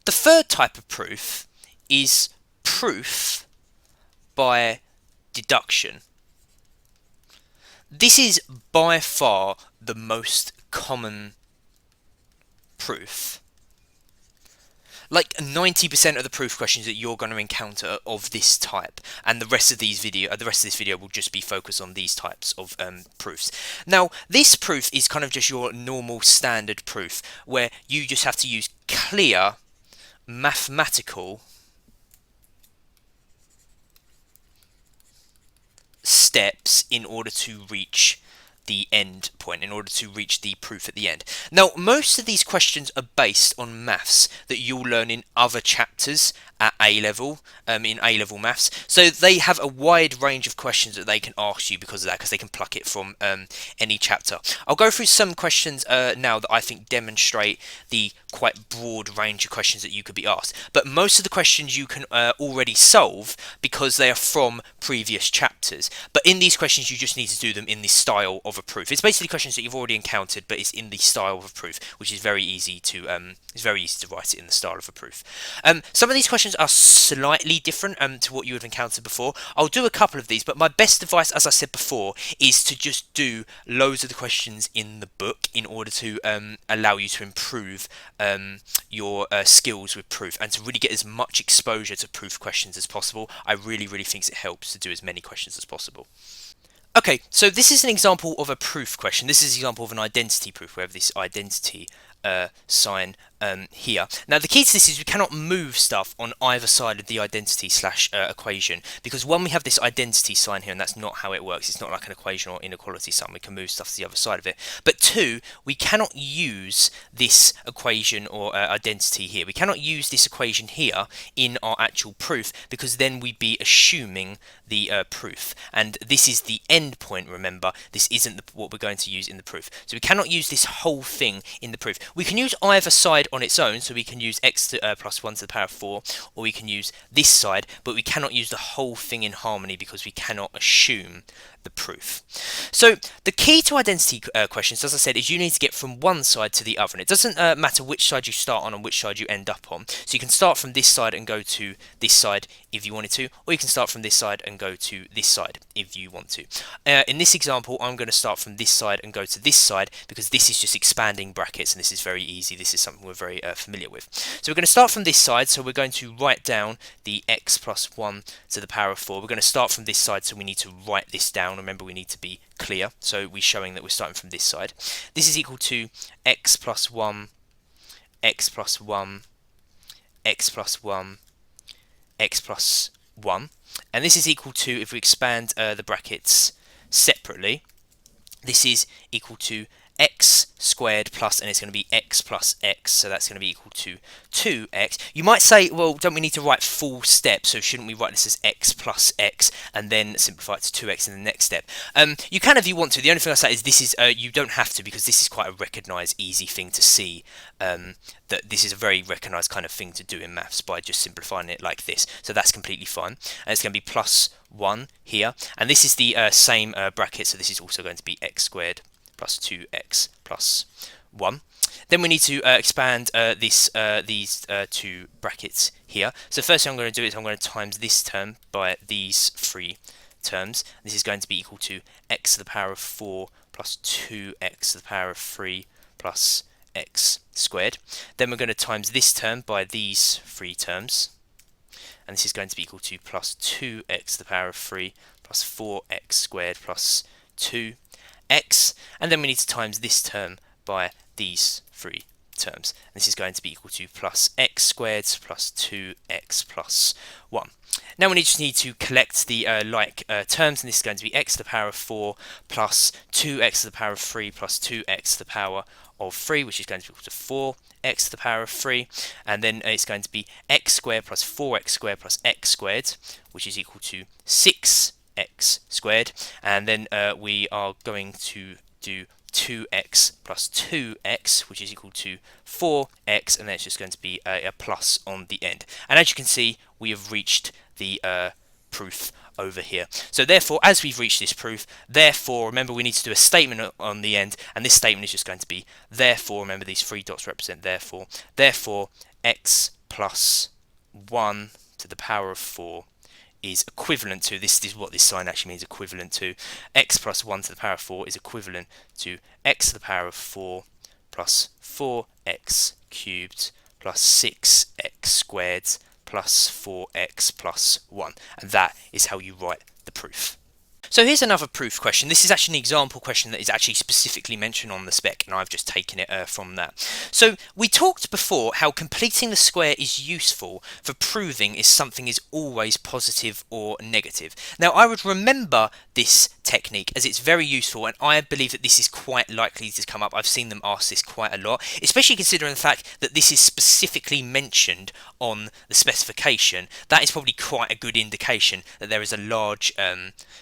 The third type of proof is proof by deduction. This is by far the most common proof. Like 90% of the proof questions that you're going to encounter are of this type, and the rest of this video will just be focused on these types of proofs. Now, this proof is kind of just your normal standard proof, where you just have to use clear mathematical steps in order to reach the end point, in order to reach the proof at the end. Now, most of these questions are based on maths that you'll learn in other chapters at A level, in A level maths. So they have a wide range of questions that they can ask you because of that, because they can pluck it from any chapter. I'll go through some questions now that I think demonstrate the quite broad range of questions that you could be asked. But most of the questions you can already solve because they are from previous chapters. But in these questions, you just need to do them in the style of a proof. It's basically questions that you've already encountered, but it's in the style of a proof, which is very easy to write it in the style of a proof. Some of these questions are slightly different to what you have encountered before. I'll do a couple of these, but my best advice, as I said before, is to just do loads of the questions in the book in order to allow you to improve your skills with proof and to really get as much exposure to proof questions as possible. I really think it helps to do as many questions as possible. Okay, so this is an example of a proof question. This is an example of an identity proof. We have this identity sign here. Now, the key to this is we cannot move stuff on either side of the identity slash equation, because one, we have this identity sign here, and that's not how it works. It's not like an equation or inequality sign. We can move stuff to the other side of it. But two, we cannot use this equation or identity here. We cannot use this equation here in our actual proof, because then we'd be assuming the proof. And this is the end point, remember. This isn't what we're going to use in the proof. So we cannot use this whole thing in the proof. We can use either side on its own, so we can use x to, plus 1 to the power of 4, or we can use this side, but we cannot use the whole thing in harmony because we cannot assume the proof. So the key to identity questions, as I said, is you need to get from one side to the other, and it doesn't matter which side you start on and which side you end up on. So you can start from this side and go to this side if you wanted to, or you can start from this side and go to this side if you want to. In this example, I'm going to start from this side and go to this side because this is just expanding brackets, and this is very easy. This is something we're very familiar with. So we're going to start from this side, so we're going to write down the x plus 1 to the power of 4. We're going to start from this side, so we need to write this down. Remember, we need to be clear, so we're showing that we're starting from this side. This is equal to x plus 1, x plus 1, x plus 1, x plus 1, and this is equal to, if we expand the brackets separately, this is equal to x squared plus, and it's going to be x plus x, so that's going to be equal to 2x. You might say, well, don't we need to write full steps, so shouldn't we write this as x plus x and then simplify it to 2x in the next step? You can if you want to. The only thing I say is this is you don't have to, because this is quite a recognised easy thing to see, that this is a very recognised kind of thing to do in maths by just simplifying it like this, so that's completely fine. And it's going to be plus 1 here, and this is the same bracket, so this is also going to be x squared plus 2x plus 1. Then we need to expand these two brackets here. So first thing I'm going to do is I'm going to times this term by these three terms. This is going to be equal to x to the power of 4 plus 2x to the power of 3 plus x squared. Then we're going to times this term by these three terms, and this is going to be equal to plus 2x to the power of 3 plus 4x squared plus 2x, and then we need to times this term by these three terms, and this is going to be equal to plus x squared plus 2x plus 1. Now we just need to collect the like terms, and this is going to be x to the power of 4 plus 2x to the power of 3 plus 2x to the power of 3, which is going to be equal to 4x to the power of 3, and then it's going to be x squared plus 4x squared plus x squared, which is equal to 6x squared, and then we are going to do 2x plus 2x, which is equal to 4x, and then it's just going to be a plus on the end. And as you can see, we have reached the proof over here. So therefore, as we've reached this proof, therefore, remember, we need to do a statement on the end, and this statement is just going to be therefore, remember these three dots represent therefore, x plus 1 to the power of 4 is equivalent to, this is what this sign actually means, equivalent to x plus 1 to the power of 4 is equivalent to x to the power of 4 plus 4x cubed plus 6x squared plus 4x plus 1. And that is how you write the proof. So here's another proof question. This is actually an example question that is actually specifically mentioned on the spec, and I've just taken it from that. So we talked before how completing the square is useful for proving if something is always positive or negative. Now I would remember this technique as it's very useful, and I believe that this is quite likely to come up. I've seen them ask this quite a lot, especially considering the fact that this is specifically mentioned on the specification. That is probably quite a good indication that there is a large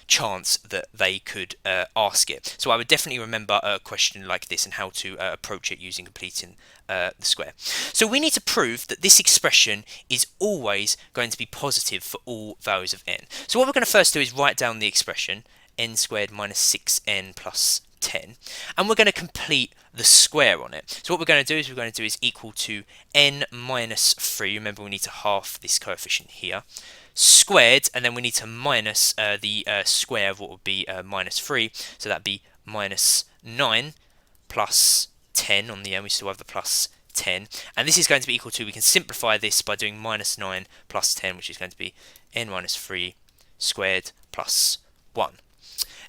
chance that they could ask it. So I would definitely remember a question like this and how to approach it using completing the square. So we need to prove that this expression is always going to be positive for all values of n. So what we're going to first do is write down the expression n squared minus 6n plus 10, and we're going to complete the square on it. So what we're going to do is equal to n minus 3. Remember, we need to half this coefficient here, squared, and then we need to minus the square of what would be minus 3, so that'd be minus 9 plus 10 on the end. We still have the plus 10, and this is going to be equal to, we can simplify this by doing minus 9 plus 10, which is going to be n minus 3 squared plus 1.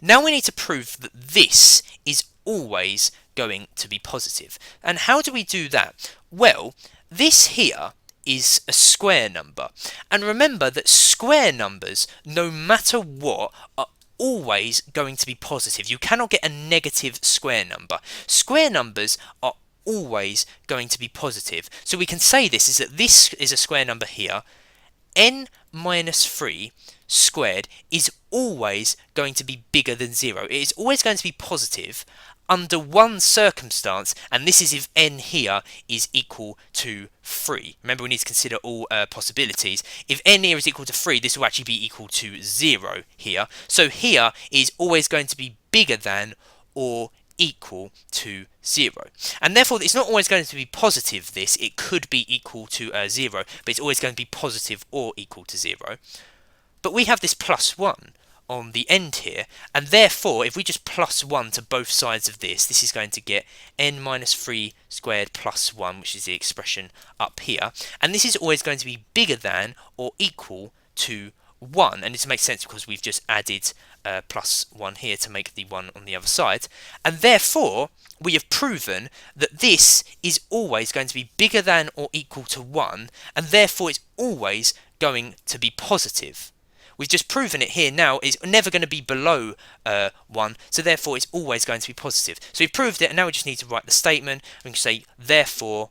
Now we need to prove that this is always going to be positive. And how do we do that? Well, this here is a square number. And remember that square numbers, no matter what, are always going to be positive. You cannot get a negative square number. Square numbers are always going to be positive. So we can say this is that this is a square number here. N minus 3 squared is always going to be bigger than 0. It is always going to be positive under one circumstance, and this is if n here is equal to 3. Remember, we need to consider all possibilities. If n here is equal to 3, this will actually be equal to 0 here. So here is always going to be bigger than or equal to 0. And therefore, it's not always going to be positive, this. It could be equal to 0, but it's always going to be positive or equal to 0. But we have this plus 1 on the end here, and therefore if we just plus 1 to both sides of this, this is going to get n minus 3 squared plus 1, which is the expression up here, and this is always going to be bigger than or equal to 1, and this makes sense because we've just added plus 1 here to make the 1 on the other side, and therefore we have proven that this is always going to be bigger than or equal to 1, and therefore it's always going to be positive. We've just proven it here now. It's never going to be below 1, so therefore it's always going to be positive. So we've proved it, and now we just need to write the statement. We can say, therefore,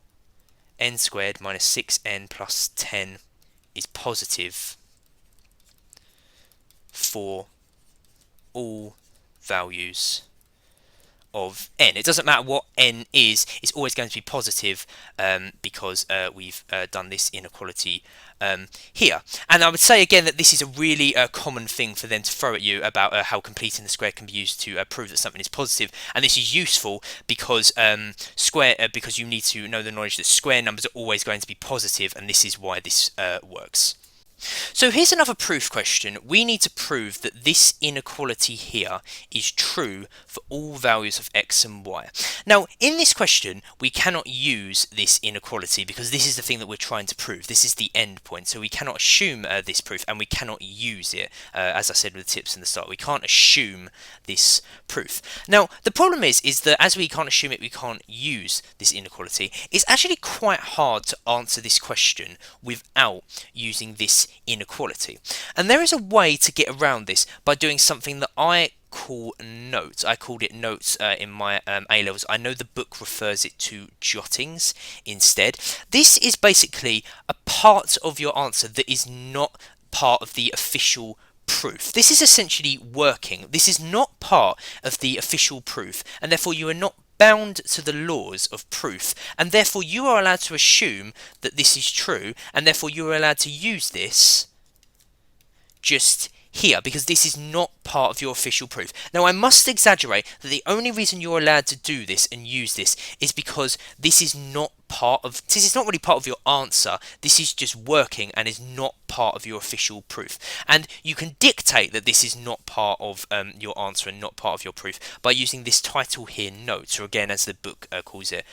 n squared minus 6n plus 10 is positive for all values of n. It doesn't matter what n is, it's always going to be positive because we've done this inequality here. And I would say again that this is a really common thing for them to throw at you about how completing the square can be used to prove that something is positive, and this is useful because because you need to know the knowledge that square numbers are always going to be positive, and this is why this works. So here's another proof question. We need to prove that this inequality here is true for all values of x and y. Now, in this question, we cannot use this inequality because this is the thing that we're trying to prove. This is the end point, so we cannot assume this proof, and we cannot use it. As I said with the tips in the start, we can't assume this proof. Now, the problem is that as we can't assume it, we can't use this inequality. It's actually quite hard to answer this question without using this inequality, and there is a way to get around this by doing something that I call notes. I called it notes in my A-levels. I know the book refers it to jottings instead. This is basically a part of your answer that is not part of the official proof. This is essentially working. This is not part of the official proof, and therefore you are not bound to the laws of proof, and therefore you are allowed to assume that this is true, and therefore you are allowed to use this just here because this is not part of your official proof. Now, I must exaggerate that the only reason you're allowed to do this and use this is because this is not part of, since it's not really part of your answer, this is just working and is not part of your official proof. And you can dictate that this is not part of your answer and not part of your proof by using this title here, notes, or again, as the book calls it,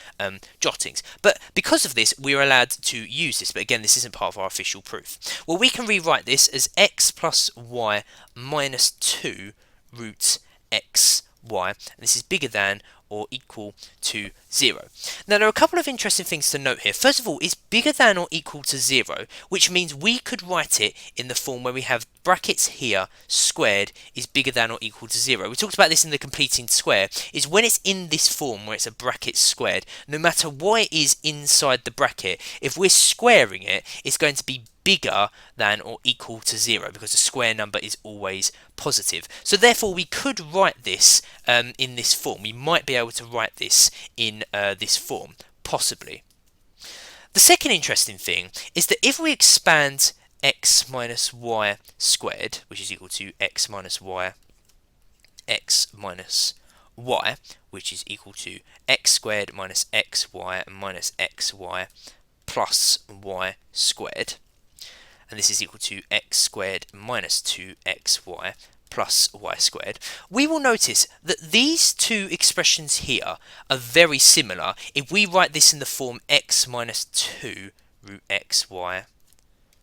jottings. But because of this, we are allowed to use this, but again, this isn't part of our official proof. Well, we can rewrite this as x plus y minus 2 root x y, and this is bigger than or equal to 0. Now, there are a couple of interesting things to note here. First of all, it's bigger than or equal to 0, which means we could write it in the form where we have brackets here, squared is bigger than or equal to 0. We talked about this in the completing square, is when it's in this form where it's a bracket squared, no matter what it is inside the bracket, if we're squaring it, it's going to be bigger than or equal to 0 because the square number is always positive. So therefore we could write this in this form. We might be able to write this in this form, possibly. The second interesting thing is that if we expand x minus y squared, which is equal to x minus y, which is equal to x squared minus xy minus xy plus y squared, and this is equal to x squared minus 2xy plus y squared, we will notice that these two expressions here are very similar if we write this in the form x minus 2 root xy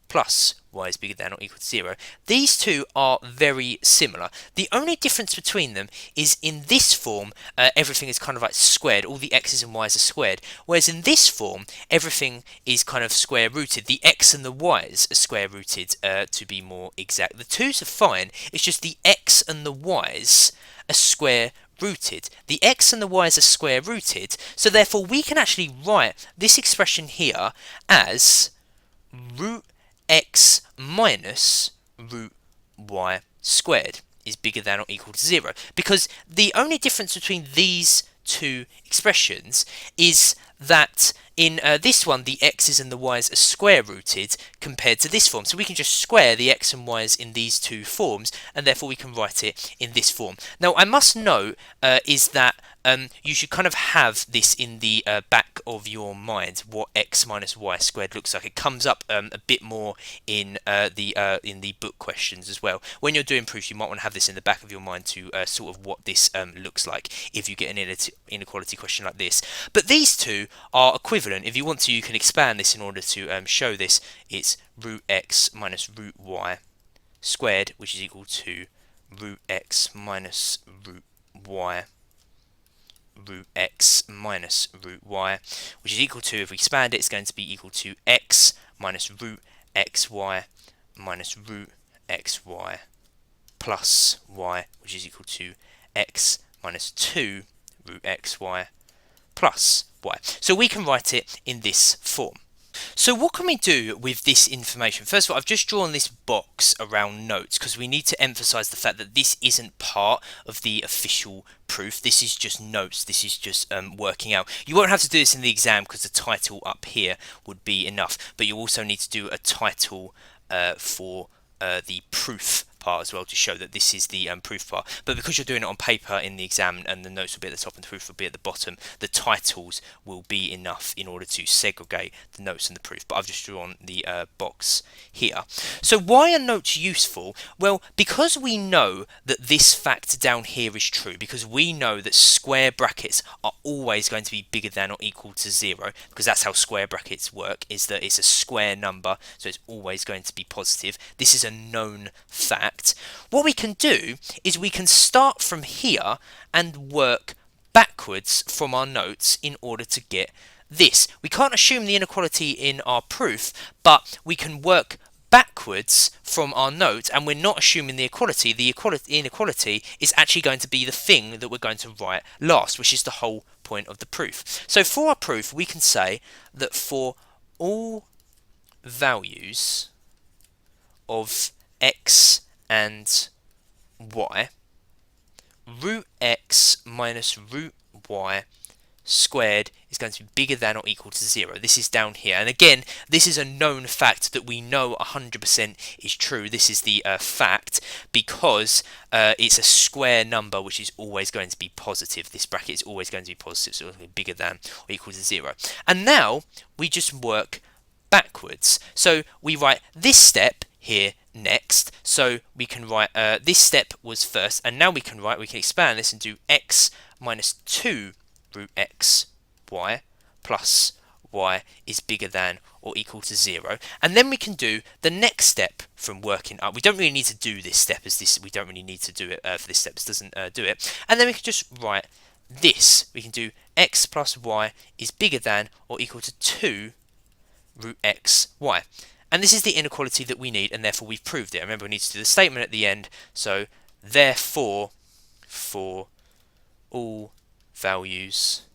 plus y is bigger than or equal to 0. These two are very similar. The only difference between them is in this form, everything is kind of like squared. All the x's and y's are squared. Whereas in this form, everything is kind of square rooted. The x and the y's are square rooted, to be more exact. The twos are fine. It's just the x and the y's are square rooted. The x and the y's are square rooted. So therefore, we can actually write this expression here as root x minus root y squared is bigger than or equal to 0, because the only difference between these two expressions is that in this one the x's and the y's are square rooted compared to this form, so we can just square the x and y's in these two forms and therefore we can write it in this form. Now I must note is that you should kind of have this in the back of your mind, what x minus y squared looks like. It comes up a bit more in the book questions as well. When you're doing proofs, you might want to have this in the back of your mind to sort of what this looks like if you get an inequality question like this. But these two are equivalent. If you want to, you can expand this in order to show this. It's root x minus root y squared, which is equal to root x minus root y root x minus root y, which is equal to, if we expand it, it's going to be equal to x minus root xy minus root xy plus y, which is equal to x minus 2 root xy plus y. So we can write it in this form. So what can we do with this information? First of all, I've just drawn this box around notes because we need to emphasize the fact that this isn't part of the official proof. This is just notes. This is just working out. You won't have to do this in the exam because the title up here would be enough, but you also need to do a title for the proof part as well to show that this is the proof part. But because you're doing it on paper in the exam and the notes will be at the top and the proof will be at the bottom, the titles will be enough in order to segregate the notes and the proof. But I've just drawn the box here. So why are notes useful? Well, because we know that this fact down here is true, because we know that square brackets are always going to be bigger than or equal to 0, because that's how square brackets work, is that it's a square number, so it's always going to be positive. This is a known fact. What we can do is we can start from here and work backwards from our notes in order to get this. We can't assume the inequality in our proof, but we can work backwards from our note, and we're not assuming the equality. The inequality is actually going to be the thing that we're going to write last, which is the whole point of the proof. So for our proof, we can say that for all values of x and y, root x minus root y squared is going to be bigger than or equal to 0. This is down here, and again, this is a known fact that we know 100% is true. This is the fact because it's a square number which is always going to be positive. This bracket is always going to be positive, so it's going to be bigger than or equal to 0. And now we just work backwards. So we write this step here next, so we can write this step was first, and now we can expand this and do x minus 2 root x y plus y is bigger than or equal to 0, and then we can do the next step from working up. We don't really need to do this step as this, we don't really need to do it for this step, this doesn't do it, and then we can just write this. We can do x plus y is bigger than or equal to 2 root x y. And this is the inequality that we need, and therefore we've proved it. Remember, we need to do the statement at the end. So, therefore, for all values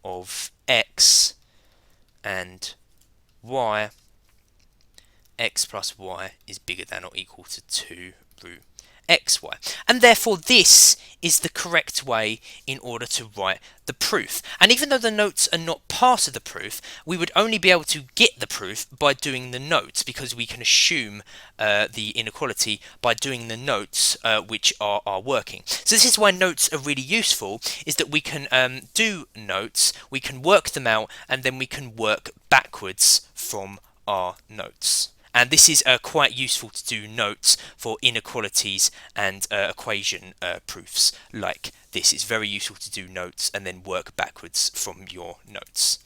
of x and y, x plus y is bigger than or equal to 2 root xy. And therefore this is the correct way in order to write the proof. And even though the notes are not part of the proof, we would only be able to get the proof by doing the notes, because we can assume the inequality by doing the notes which are working. So this is why notes are really useful, is that we can do notes, we can work them out, and then we can work backwards from our notes. And this is quite useful to do notes for inequalities and equation proofs like this. It's very useful to do notes and then work backwards from your notes.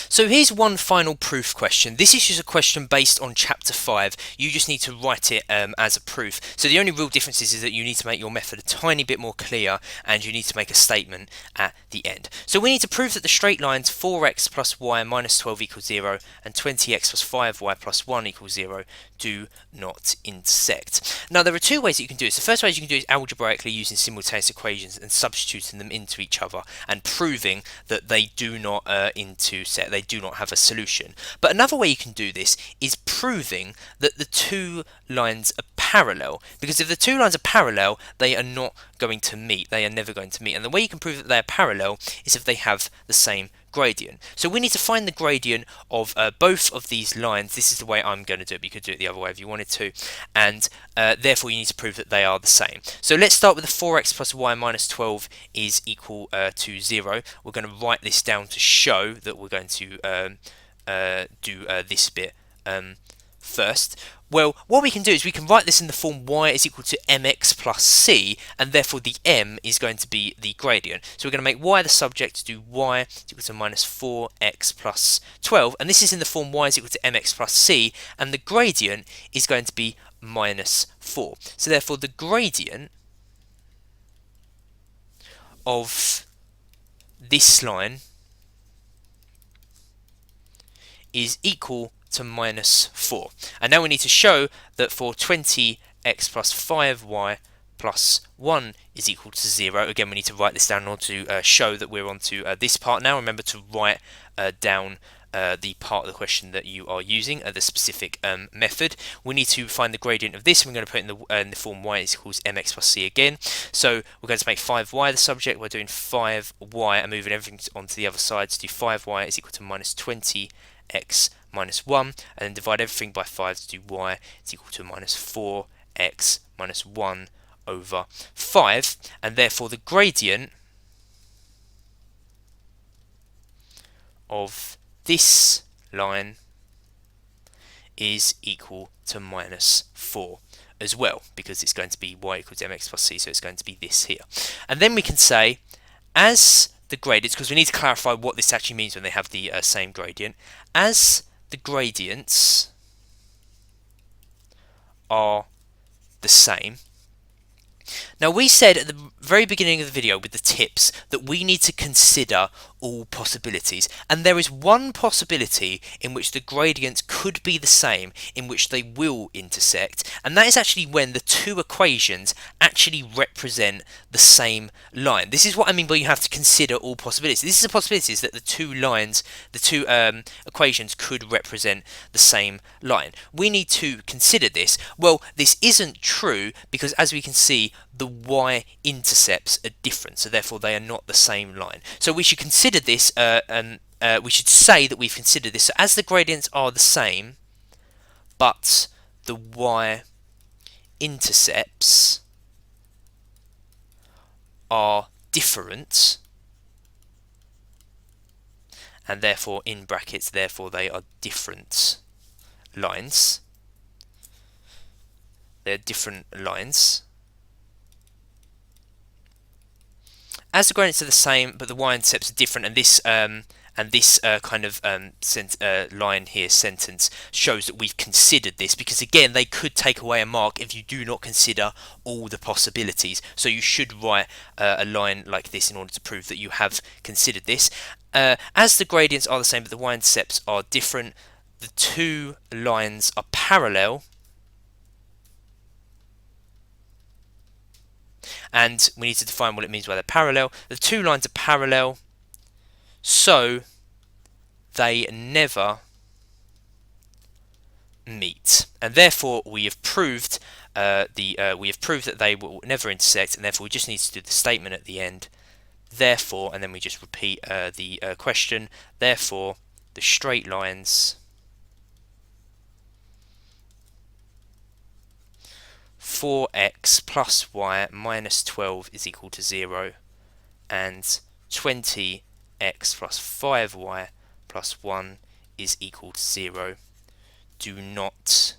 So here's one final proof question. This is just a question based on chapter 5. You just need to write it as a proof. So the only real difference is that you need to make your method a tiny bit more clear, and you need to make a statement at the end. So we need to prove that the straight lines 4x plus y minus 12 equals 0 and 20x plus 5y plus 1 equals 0 do not intersect. Now there are two ways that you can do this. The first way you can do is algebraically using simultaneous equations and substituting them into each other and proving that they do not intersect. They do not have a solution. But another way you can do this is proving that the two lines are parallel, because if the two lines are parallel, they are not going to meet. They are never going to meet. And the way you can prove that they are parallel is if they have the same gradient. So we need to find the gradient of both of these lines. This is the way I'm going to do it. You could do it the other way if you wanted to, and therefore you need to prove that they are the same. So let's start with the 4x plus y minus 12 is equal to 0. We're going to write this down to show that we're going to do this bit first. Well, what we can do is we can write this in the form y is equal to mx plus c, and therefore the m is going to be the gradient. So we're going to make y the subject to do y is equal to minus 4x plus 12, and this is in the form y is equal to mx plus c, and the gradient is going to be minus 4. So therefore the gradient of this line is equal to minus 4. And now we need to show that for 20x plus 5y plus 1 is equal to 0. Again, we need to write this down in order to show that we're on to this part now. Remember to write down the part of the question that you are using, the specific method. We need to find the gradient of this, and we're going to put it in the form y is equals mx plus c again. So we're going to make 5y the subject. We're doing 5y and moving everything onto the other side to do 5y is equal to minus 20x minus 1, and then divide everything by 5 to do y is equal to minus 4x minus 1 over 5, and therefore the gradient of this line is equal to minus 4 as well, because it's going to be y equals mx plus c, so it's going to be this here. And then we can say, as the gradients, because we need to clarify what this actually means when they have the same gradient, as the gradients are the same. Now we said at the very beginning of the video with the tips that we need to consider all possibilities, and there is one possibility in which the gradients could be the same, in which they will intersect, and that is actually when the two equations actually represent the same line. This is what I mean by you have to consider all possibilities. This is a possibility, is that the two lines, the two equations could represent the same line. We need to consider this. Well, this isn't true, because as we can see, the y-intercepts are different, so therefore they are not the same line. So we should consider considered this, we should say that we've considered this. So as the gradients are the same, but the y-intercepts are different, and therefore in brackets, therefore they are different lines. They're different lines. As the gradients are the same, but the y-intercepts are different, and this line here, sentence, shows that we've considered this, because again, they could take away a mark if you do not consider all the possibilities. So you should write a line like this in order to prove that you have considered this. As the gradients are the same, but the y-intercepts are different, the two lines are parallel. And we need to define what it means by they're parallel. The two lines are parallel, so they never meet, and therefore we have proved that they will never intersect, and therefore we just need to do the statement at the end. Therefore, and then we just repeat the question. Therefore, the straight lines 4x plus y minus 12 is equal to 0, and 20x plus 5y plus 1 is equal to 0 do not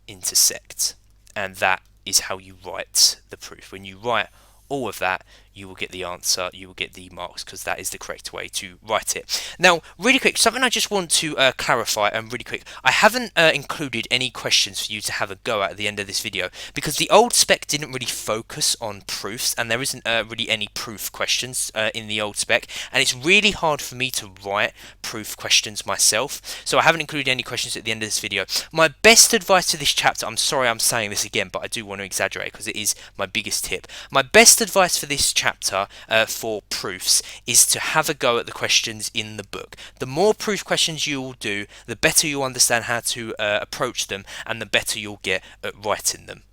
intersect. And that is how you write the proof. When you write all of that, you will get the answer, you will get the marks, because that is the correct way to write it. Now, really quick, something I just want to clarify, and really quick, I haven't included any questions for you to have a go at the end of this video, because the old spec didn't really focus on proofs, and there isn't really any proof questions in the old spec, and it's really hard for me to write proof questions myself, so I haven't included any questions at the end of this video. My best advice to this chapter, I'm sorry I'm saying this again, but I do want to exaggerate because it is my biggest tip. My best advice for this chapter for proofs is to have a go at the questions in the book. The more proof questions you will do, the better you'll understand how to approach them, and the better you'll get at writing them.